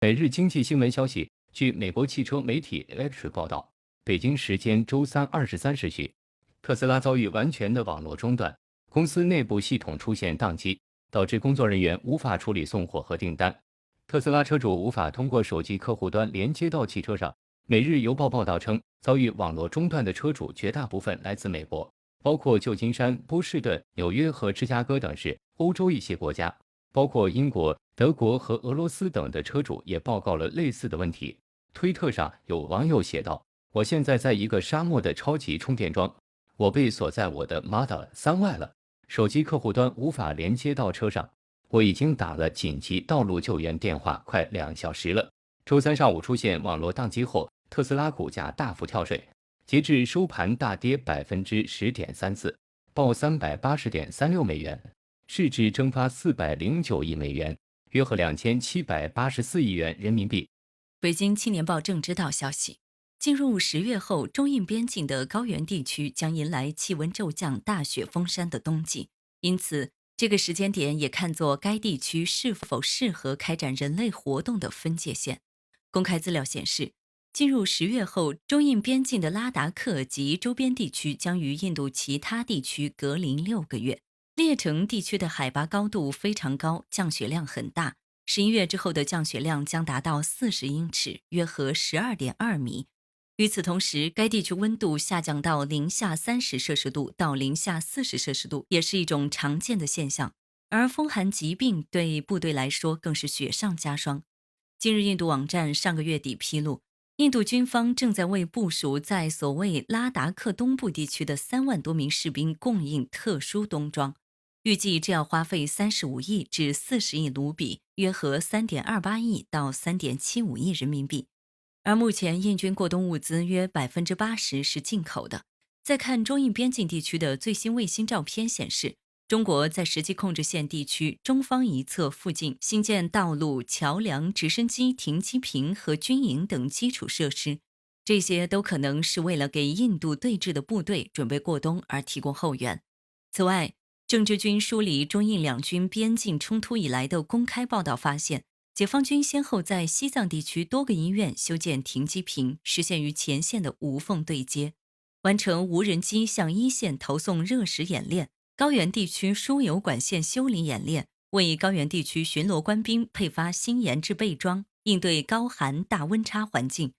每日经济新闻消息，据美国汽车媒体 Electric 报道，北京时间周三23时许，特斯拉遭遇完全的网络中断，公司内部系统出现宕机，导致工作人员无法处理送货和订单。特斯拉车主无法通过手机客户端连接到汽车上。每日邮报报道称，遭遇网络中断的车主绝大部分来自美国，包括旧金山、波士顿、纽约和芝加哥等市，欧洲一些国家。包括英国、德国和俄罗斯等的车主也报告了类似的问题。推特上有网友写道：“我现在在一个沙漠的超级充电桩，我被锁在我的 Model 3外了，手机客户端无法连接到车上。我已经打了紧急道路救援电话快2小时了。”周三上午出现网络宕机后，特斯拉股价大幅跳水，截至收盘大跌10.34%，报380.36美元。市值蒸发409亿美元，约合2784亿元人民币。北京青年报正知道消息，进入10月后，中印边境的高原地区将迎来气温骤降、大雪封山的冬季，因此这个时间点也看作该地区是否适合开展人类活动的分界线。公开资料显示，进入10月后，中印边境的拉达克及周边地区将与印度其他地区隔离6个月。列城地区的海拔高度非常高，降雪量很大。11月之后的降雪量将达到40英尺，约合12.2米。与此同时，该地区温度下降到-30°C到-40°C，也是一种常见的现象。而风寒疾病对部队来说更是雪上加霜。今日印度网站上个月底披露，印度军方正在为部署在所谓拉达克东部地区的3万多名士兵供应特殊冬装。预计这要花费35亿至40亿卢比，约合3.28亿到3.75亿人民币。而目前印军过冬物资约80%是进口的。再看中印边境地区的最新卫星照片显示，中国在实际控制线地区中方一侧附近新建道路、桥梁、直升机停机坪和军营等基础设施，这些都可能是为了给印度对峙的部队准备过冬而提供后援。此外，政治军梳理中印两军边境冲突以来的公开报道发现，解放军先后在西藏地区多个医院修建停机坪，实现与前线的无缝对接，完成无人机向一线投送热食演练，高原地区输油管线修理演练，为高原地区巡逻官兵配发新研制备装，应对高寒大温差环境。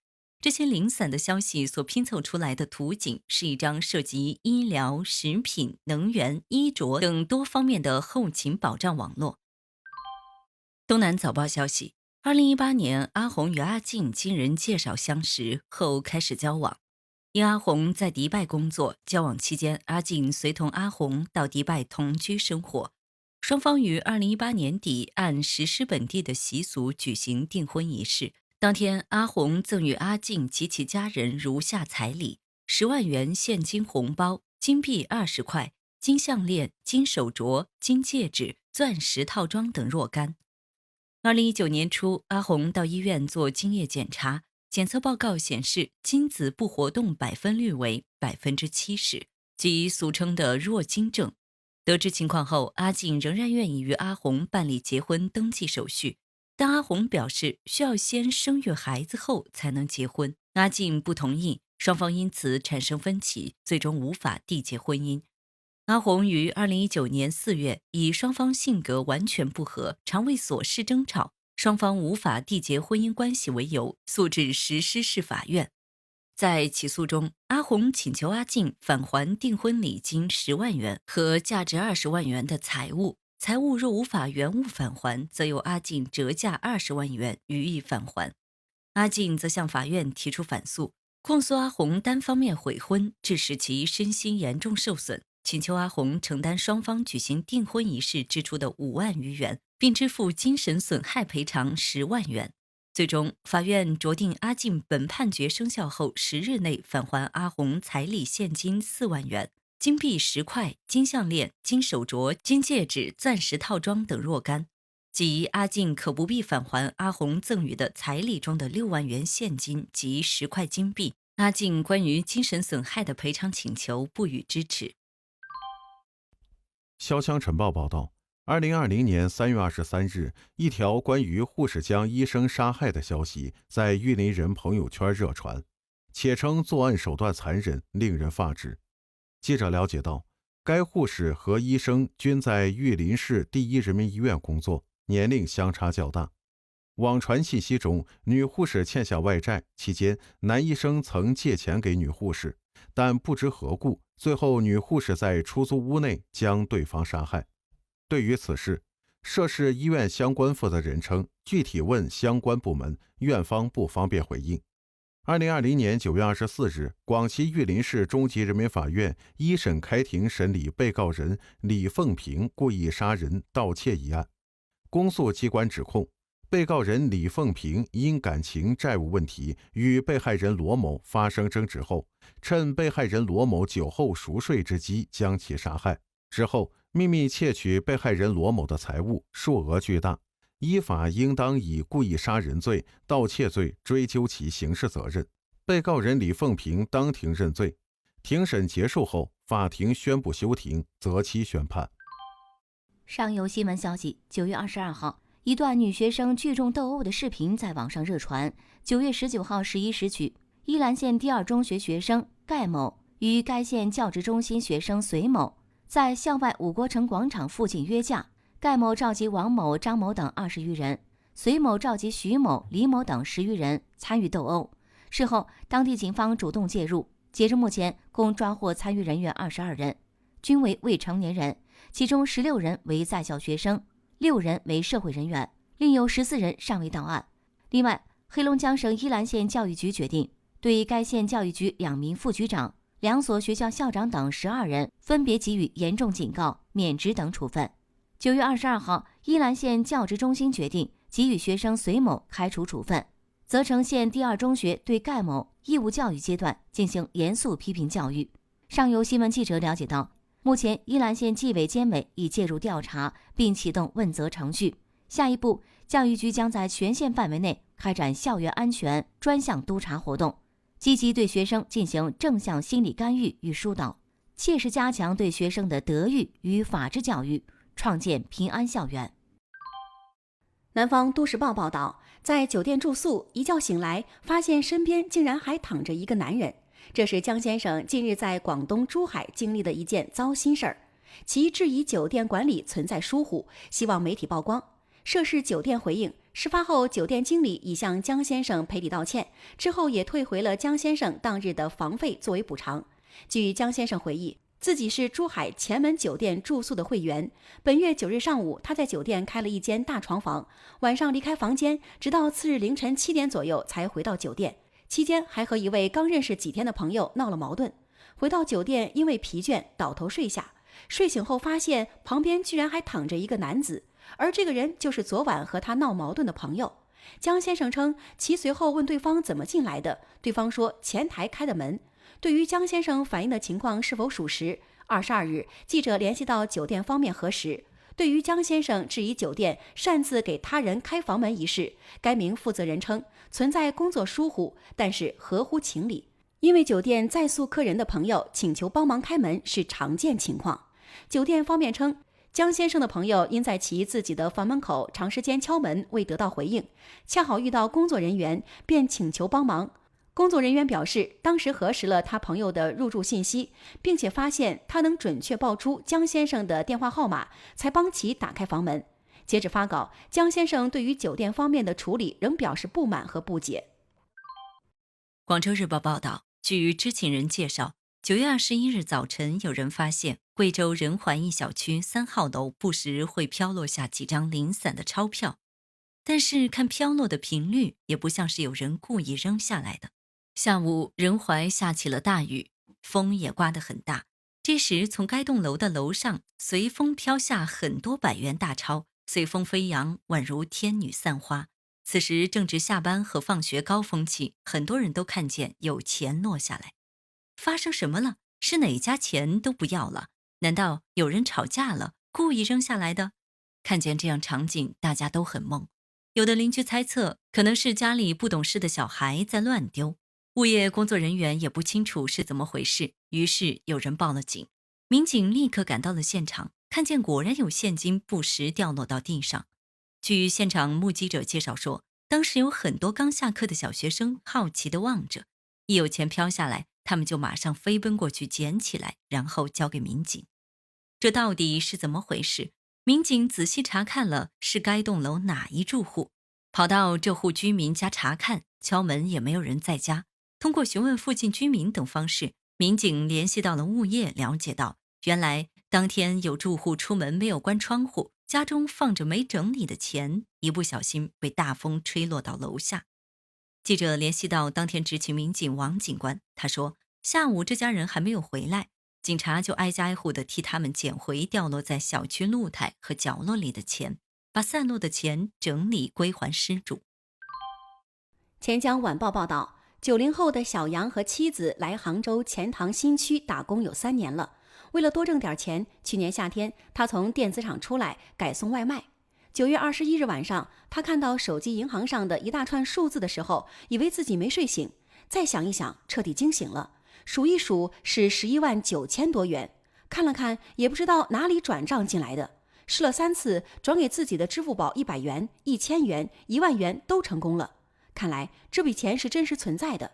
这些零散的消息所拼凑出来的图景，是一张涉及医疗、食品、能源、衣着等多方面的后勤保障网络。东南早报消息，2018年阿红与阿静经人介绍相识后开始交往。因阿红在迪拜工作，交往期间阿静随同阿红到迪拜同居生活。双方于2018年底按实施本地的习俗举行订婚仪式。当天，阿红赠与阿静及其家人如下彩礼：10万元现金红包、金币20块、金项链、金手镯、金戒指、钻石套装等若干。2019年初，阿红到医院做精液检查，检测报告显示精子不活动百分率为70%，即俗称的弱精症。得知情况后，阿静仍然愿意与阿红办理结婚登记手续，但阿红表示需要先生育孩子后才能结婚，阿静不同意，双方因此产生分歧，最终无法缔结婚姻。阿红于2019年4月以双方性格完全不合，常为琐事争吵，双方无法缔结婚姻关系为由，诉至石狮市法院。在起诉中，阿红请求阿静返还订婚礼金10万元和价值20万元的财物，财物若无法原物返还，则由阿静折价20万元予以返还。阿静则向法院提出反诉，控诉阿红单方面悔婚，致使其身心严重受损，请求阿红承担双方举行订婚仪式支出的5万余元，并支付精神损害赔偿10万元。最终，法院酌定阿静本判决生效后10日内返还阿红彩礼现金4万元、金币10块、金项链、金手镯、金戒指、钻石套装等若干，即阿静可不必返还阿红赠予的彩礼中的6万元现金及10块金币。阿静关于精神损害的赔偿请求不予支持。潇湘晨报报道2020年3月23日，一条关于护士将医生杀害的消息在玉林人朋友圈热传，且称作案手段残忍，令人发指。记者了解到，该护士和医生均在玉林市第一人民医院工作，年龄相差较大。网传信息中，女护士欠下外债，期间男医生曾借钱给女护士，但不知何故，最后女护士在出租屋内将对方杀害。对于此事，涉事医院相关负责人称，具体问相关部门，院方不方便回应。2020年9月24日，广西玉林市中级人民法院一审开庭审理被告人李凤萍故意杀人盗窃一案。公诉机关指控，被告人李凤萍因感情债务问题与被害人罗某发生争执后，趁被害人罗某酒后熟睡之机将其杀害，之后秘密窃取被害人罗某的财物，数额巨大，依法应当以故意杀人罪、盗窃罪追究其刑事责任。被告人李凤萍当庭认罪。庭审结束后，法庭宣布休庭，择期宣判。上游新闻消息，9月22号，一段女学生聚众斗殴的视频在网上热传。9月19号11时许，依兰县第二中学学生盖某与该县教职中心学生隋某在校外五国城广场附近约架，盖某召集王某、张某等20余人，隋某召集徐某、李某等10余人参与斗殴。事后，当地警方主动介入，截至目前，共抓获参与人员22人，均为未成年人，其中16人为在校学生，6人为社会人员，另有14人尚未到案。另外，黑龙江省依兰县教育局决定对该县教育局2名副局长、2所学校校长等12人分别给予严重警告、免职等处分。9月22号，依兰县教职中心决定给予学生隋某开除处分。责成县第二中学对盖某义务教育阶段进行严肃批评教育。上游新闻记者了解到，目前依兰县纪委监委已介入调查，并启动问责程序。下一步，教育局将在全县范围内开展校园安全专项督查活动，积极对学生进行正向心理干预与疏导，切实加强对学生的德育与法治教育，创建平安校园。南方都市报报道，在酒店住宿，一觉醒来，发现身边竟然还躺着一个男人。这是江先生近日在广东珠海经历的一件糟心事儿，其质疑酒店管理存在疏忽，希望媒体曝光。涉事酒店回应，事发后酒店经理已向江先生赔礼道歉，之后也退回了江先生当日的房费作为补偿。据江先生回忆，自己是珠海前门酒店住宿的会员。本月9日上午，他在酒店开了一间大床房，晚上离开房间，直到次日凌晨7点左右才回到酒店。期间还和一位刚认识几天的朋友闹了矛盾。回到酒店，因为疲倦倒头睡下，睡醒后发现旁边居然还躺着一个男子，而这个人就是昨晚和他闹矛盾的朋友。江先生称，其随后问对方怎么进来的，对方说前台开的门。对于江先生反映的情况是否属实，22日，记者联系到酒店方面核实。对于江先生质疑酒店擅自给他人开房门一事，该名负责人称存在工作疏忽，但是合乎情理，因为酒店在宿客人的朋友请求帮忙开门是常见情况。酒店方面称，江先生的朋友因在其自己的房门口长时间敲门未得到回应，恰好遇到工作人员，便请求帮忙。工作人员表示，当时核实了他朋友的入住信息，并且发现他能准确报出江先生的电话号码，才帮其打开房门。截止发稿，江先生对于酒店方面的处理仍表示不满和不解。广州日报报道，据知情人介绍，9月21日早晨，有人发现贵州仁怀一小区3号楼不时会飘落下几张零散的钞票，但是看飘落的频率，也不像是有人故意扔下来的。下午，仁怀下起了大雨，风也刮得很大。这时，从该栋楼的楼上随风飘下很多100元大钞，随风飞扬，宛如天女散花。此时正值下班和放学高峰期，很多人都看见有钱落下来。发生什么了？是哪家钱都不要了？难道有人吵架了，故意扔下来的？看见这样场景，大家都很懵。有的邻居猜测，可能是家里不懂事的小孩在乱丢。物业工作人员也不清楚是怎么回事，于是有人报了警。民警立刻赶到了现场，看见果然有现金不时掉落到地上。据现场目击者介绍说，当时有很多刚下课的小学生好奇地望着，一有钱飘下来，他们就马上飞奔过去捡起来，然后交给民警。这到底是怎么回事？民警仔细查看了是该栋楼哪一住户，跑到这户居民家查看，敲门也没有人在家。通过询问附近居民等方式，民警联系到了物业，了解到原来当天有住户出门没有关窗户，家中放着没整理的钱，一不小心被大风吹落到楼下。记者联系到当天执勤民警王警官，他说下午这家人还没有回来，警察就挨家挨户地替他们捡回掉落在小区露台和角落里的钱，把散落的钱整理归还失主。钱江晚报报道，90后的小杨和妻子来杭州钱塘新区打工有3年了。为了多挣点钱，去年夏天他从电子厂出来改送外卖。9月21日晚上，他看到手机银行上的一大串数字的时候，以为自己没睡醒，再想一想，彻底惊醒了。数一数是11.9万多元，看了看也不知道哪里转账进来的，试了3次，转给自己的支付宝100元、1000元、10000元都成功了。看来这笔钱是真实存在的。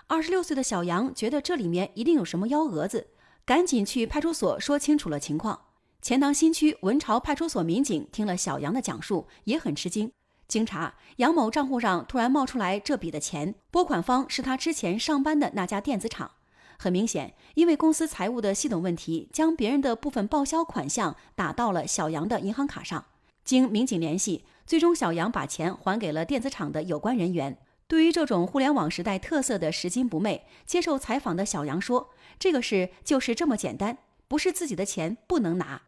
26岁的小杨觉得这里面一定有什么幺蛾子，赶紧去派出所说清楚了情况。钱塘新区文朝派出所民警听了小杨的讲述，也很吃惊。经查，杨某账户上突然冒出来这笔的钱，拨款方是他之前上班的那家电子厂。很明显，因为公司财务的系统问题，将别人的部分报销款项打到了小杨的银行卡上。经民警联系，最终小杨把钱还给了电子厂的有关人员。对于这种互联网时代特色的拾金不昧，接受采访的小杨说，这个事就是这么简单，不是自己的钱不能拿。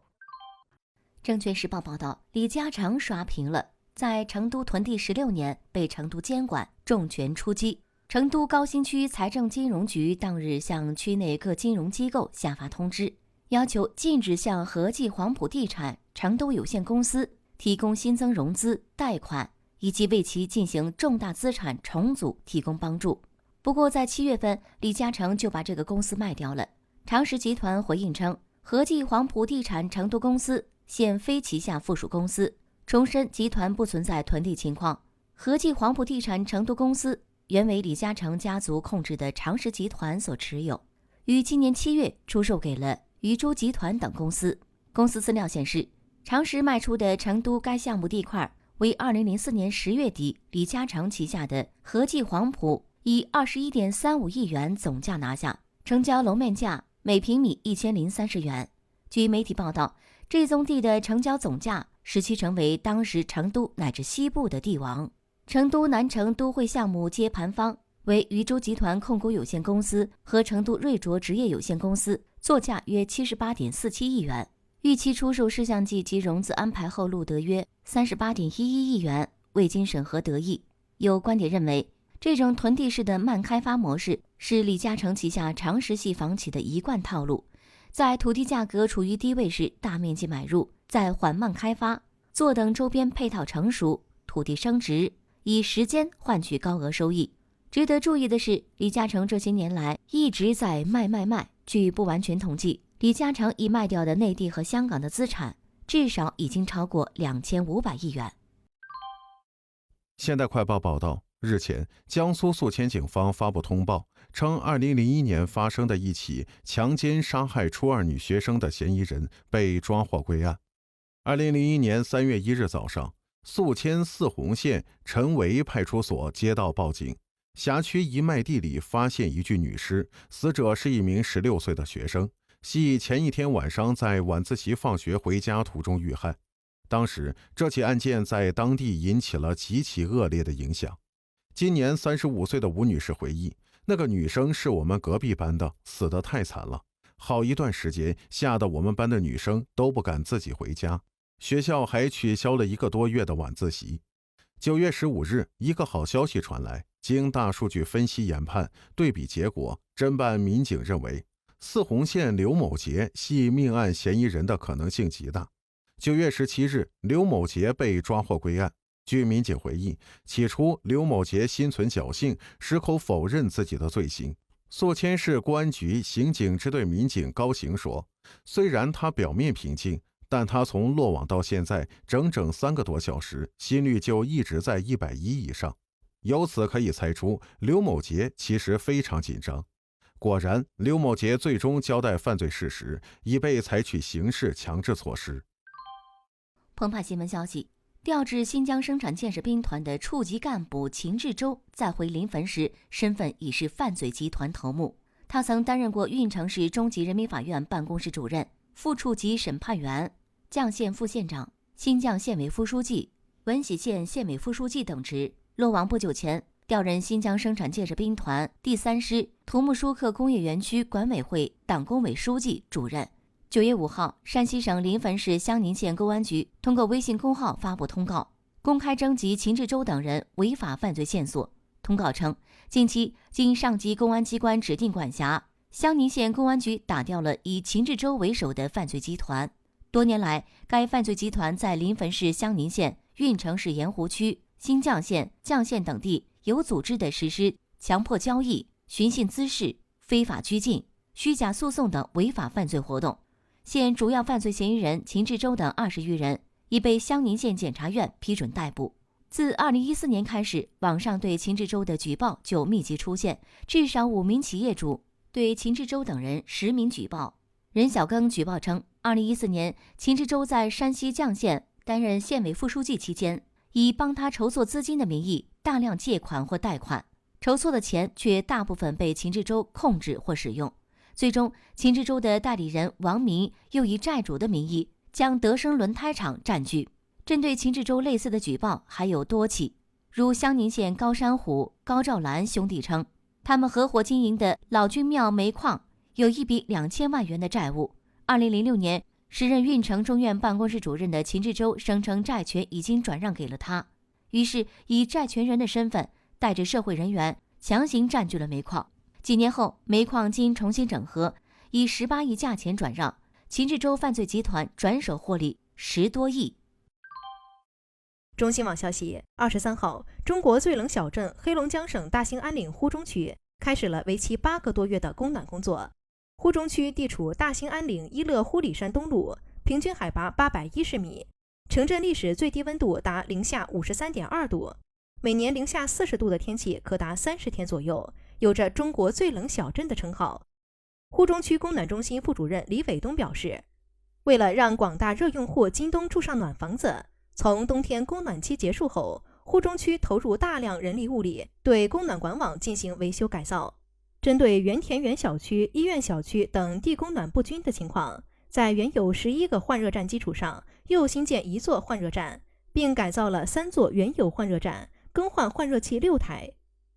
证券时报报道，李嘉诚刷屏了，在成都囤地16年，被成都监管重拳出击。成都高新区财政金融局当日向区内各金融机构下发通知，要求禁止向和记黄埔地产成都有限公司提供新增融资、贷款，以及为其进行重大资产重组提供帮助。不过在7月份，李嘉诚就把这个公司卖掉了。长实集团回应称，和记黄埔地产成都公司现非旗下附属公司，重申集团不存在囤地情况。和记黄埔地产成都公司原为李嘉诚家族控制的长实集团所持有，于今年7月出售给了禹洲集团等公司。公司资料显示，长实卖出的成都该项目地块为2004年10月底李嘉诚旗下的和记黄埔以21.35亿元总价拿下，成交楼面价每平米1030元。据媒体报道，这宗地的成交总价使其成为当时成都乃至西部的地王。成都南城都会项目接盘方为禹洲集团控股有限公司和成都瑞卓职业有限公司，作价约78.47亿元。预期出售事项计及融资安排后录得约38.11亿元，未经审核得益。有观点认为，这种囤地式的慢开发模式是李嘉诚旗下长实系房企的一贯套路，在土地价格处于低位时大面积买入，再缓慢开发，坐等周边配套成熟，土地升值，以时间换取高额收益。值得注意的是，李嘉诚这些年来一直在卖。据不完全统计，李嘉诚已卖掉的内地和香港的资产至少已经超过2500亿元。现代快报报道，日前，江苏宿迁警方发布通报，称2001年发生的一起强奸杀害初2女学生的嫌疑人被抓获归案。2001年3月1日早上，宿迁泗洪县陈围派出所接到报警，辖区一麦地里发现一具女尸，死者是一名16岁的学生，系前一天晚上在晚自习放学回家途中遇害。当时，这起案件在当地引起了极其恶劣的影响。今年35岁的吴女士回忆，那个女生是我们隔壁班的，死得太惨了，好一段时间吓得我们班的女生都不敢自己回家，学校还取消了1个多月的晚自习。9月15日，一个好消息传来，经大数据分析研判，对比结果，侦办民警认为泗洪县刘某杰系命案嫌疑人的可能性极大。9月17日，刘某杰被抓获归案。据民警回忆，起初刘某杰心存侥幸，矢口否认自己的罪行。宿迁市公安局刑警支队民警高行说，虽然他表面平静，但他从落网到现在整整3个多小时，心率就一直在110以上。由此可以猜出，刘某杰其实非常紧张。果然，刘某杰最终交代犯罪事实，已被采取刑事强制措施。澎湃新闻消息，调至新疆生产建设兵团的处级干部秦志洲在回临汾时，身份已是犯罪集团头目。他曾担任过运城市中级人民法院办公室主任、副处级审判员、绛县副县长、新绛县委副书记、闻喜县县委副书记等职。落网不久前，调任新疆生产建设兵团第3师土木舒克工业园区管委会党工委书记、主任。9月5号，山西省临汾市襄宁县公安局通过微信公号发布通告，公开征集秦志洲等人违法犯罪线索。通告称，近期经上级公安机关指定管辖，襄宁县公安局打掉了以秦志洲为首的犯罪集团。多年来，该犯罪集团在临汾市襄宁县、运城市盐湖区、新绛县、绛县等地有组织地实施强迫交易、寻衅滋事、非法拘禁、虚假诉讼等违法犯罪活动。现主要犯罪嫌疑人秦志洲等20余人已被襄宁县检察院批准逮捕。自2014年开始，网上对秦志洲的举报就密集出现，至少5名企业主对秦志洲等人实名举报。任小庚举报称，2014年秦志洲在山西绛县担任县委副书记期间，以帮他筹措资金的名义大量借款或贷款，筹措的钱却大部分被秦志洲控制或使用。最终，秦志洲的代理人王明又以债主的名义将德生轮胎厂占据。针对秦志洲类似的举报还有多起，如襄宁县高山虎、高兆兰兄弟称，他们合伙经营的老君庙煤矿有一笔2000万元的债务。2006年，时任运城中院办公室主任的秦志洲声称债权已经转让给了他，于是以债权人的身份带着社会人员强行占据了煤矿。几年后，煤矿经重新整合，以18亿价钱转让，秦志洲犯罪集团转手获利10多亿。中新网消息，23号，中国最冷小镇黑龙江省大兴安岭呼中区开始了为期8个多月的供暖工作。呼中区地处大兴安岭伊勒呼里山东麓，平均海拔810米，城镇历史最低温度达零下53.2度，每年零下40度的天气可达30天左右，有着中国最冷小镇的称号。呼中区供暖中心副主任李伟东表示，为了让广大热用户今冬住上暖房子，从冬天供暖期结束后，呼中区投入大量人力物力对供暖管网进行维修改造。针对原田园小区、医院小区等地供暖不均的情况，在原有11个换热站基础上，又新建1座换热站，并改造了3座原有换热站，更换换热器6台。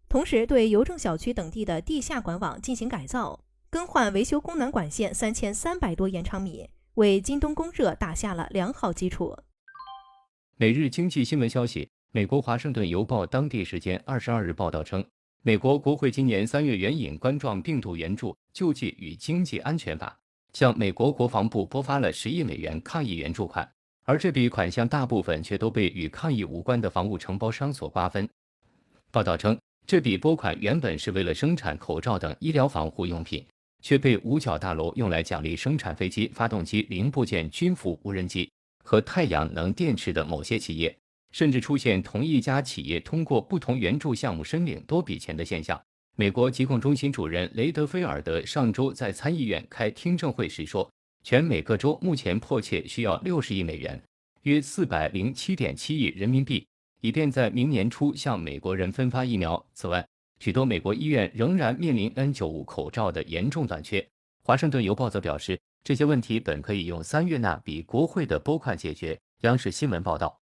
同时对邮政小区等地的地下管网进行改造，更换维修供暖管线3300多延长米，为今冬供热打下了良好基础。每日经济新闻消息，美国华盛顿邮报当地时间22日报道称，美国国会今年3月援引冠状病毒援助救济与经济安全法，向美国国防部拨发了10亿美元抗疫援助款，而这笔款项大部分却都被与抗疫无关的防务承包商所瓜分。报道称，这笔拨款原本是为了生产口罩等医疗防护用品，却被五角大楼用来奖励生产飞机发动机零部件、军服、无人机和太阳能电池的某些企业，甚至出现同一家企业通过不同援助项目申领多笔钱的现象。美国疾控中心主任雷德菲尔德上周在参议院开听证会时说，全美各州目前迫切需要60亿美元，约407.7亿人民币，以便在明年初向美国人分发疫苗。此外，许多美国医院仍然面临 N95 口罩的严重短缺。华盛顿邮报则表示，这些问题本可以用3月那笔国会的拨款解决。央视新闻报道。